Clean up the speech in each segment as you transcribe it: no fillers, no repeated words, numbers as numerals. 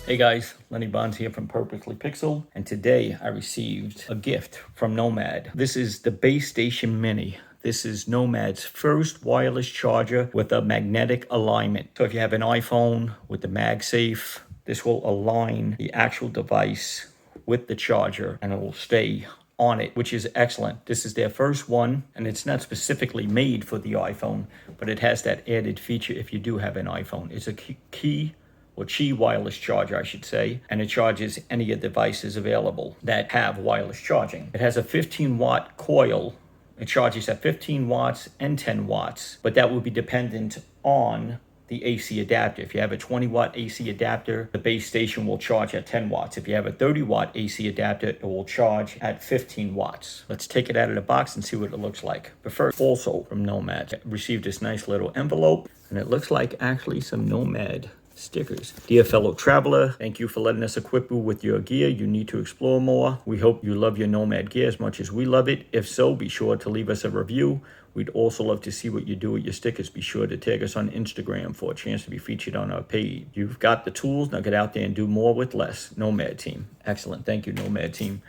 Hey guys, Lenny Bonds here from Purposely Pixel, and today I received a gift from Nomad. This is the Base Station Mini. This is Nomad's first wireless charger with a magnetic alignment. So if you have an iPhone with the MagSafe, this will align the actual device with the charger and it will stay on it, which is excellent. This is their first one, and it's not specifically made for the iPhone, but it has that added feature if you do have an iPhone. It's a Qi wireless charger, I should say, and it charges any of the devices available that have wireless charging. It has a 15-watt coil. It charges at 15 watts and 10 watts, but that will be dependent on the AC adapter. If you have a 20-watt AC adapter, the base station will charge at 10 watts. If you have a 30-watt AC adapter, it will charge at 15 watts. Let's take it out of the box and see what it looks like. But first, also from Nomad, I received this nice little envelope, and it looks like actually some Nomad stickers. Dear fellow traveler, thank you for letting us equip you with your gear. You need to explore more. We hope you love your Nomad gear as much as we love it. If so, be sure to leave us a review. We'd also love to see what you do with your stickers. Be sure to tag us on Instagram for a chance to be featured on our page. You've got the tools. Now get out there and do more with less. Nomad team. Excellent. Thank you, Nomad team.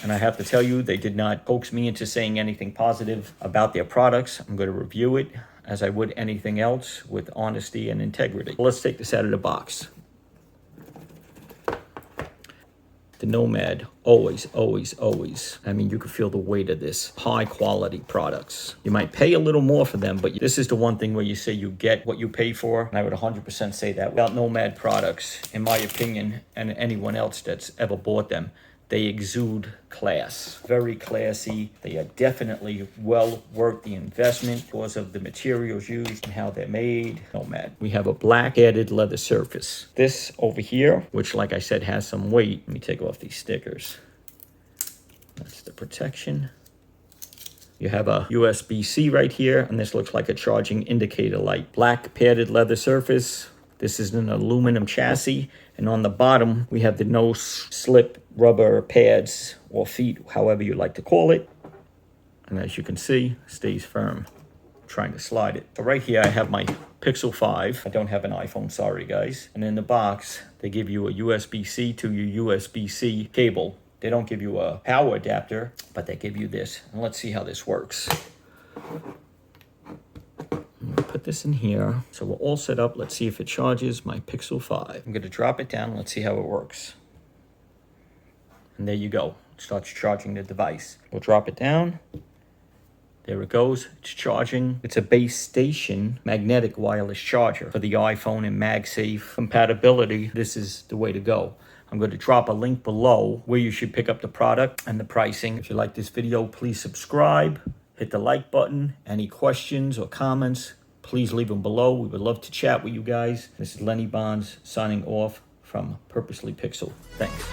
And I have to tell you, they did not coax me into saying anything positive about their products. I'm going to review it as I would anything else with honesty and integrity. Let's take this out of the box. The Nomad, always, I mean, you can feel the weight of this. High quality products. You might pay a little more for them, but this is the one thing where you say you get what you pay for. And I would 100% say that. Without Nomad products, in my opinion, and anyone else that's ever bought them, they exude class. Very classy. They are definitely well worth the investment because of the materials used and how they're made. Nomad. We have a black padded leather surface. This over here, which like I said has some weight. Let me take off these stickers. That's the protection. You have a USB-C right here, and this looks like a charging indicator light. Black padded leather surface. This is an aluminum chassis, and on the bottom we have the no-slip rubber pads or feet, however you like to call it. And as you can see, stays firm. I'm trying to slide it. So right here I have my Pixel 5. I don't have an iPhone, sorry guys. And in the box, they give you a USB-C to your USB-C cable. They don't give you a power adapter, but they give you this. And let's see how this works. Put this in here. So we're all set up. Let's see if it charges my Pixel 5. I'm going to drop it down. Let's see how it works. And there you go. It starts charging the device. We'll drop it down. There it goes. It's charging. It's a base station magnetic wireless charger for the iPhone and MagSafe compatibility. This is the way to go. I'm going to drop a link below where you should pick up the product and the pricing. If you like this video, please subscribe. Hit the like button. Any questions or comments, please leave them below. We would love to chat with you guys. This is Lenny Bonds signing off from Purposely Pixel. Thanks.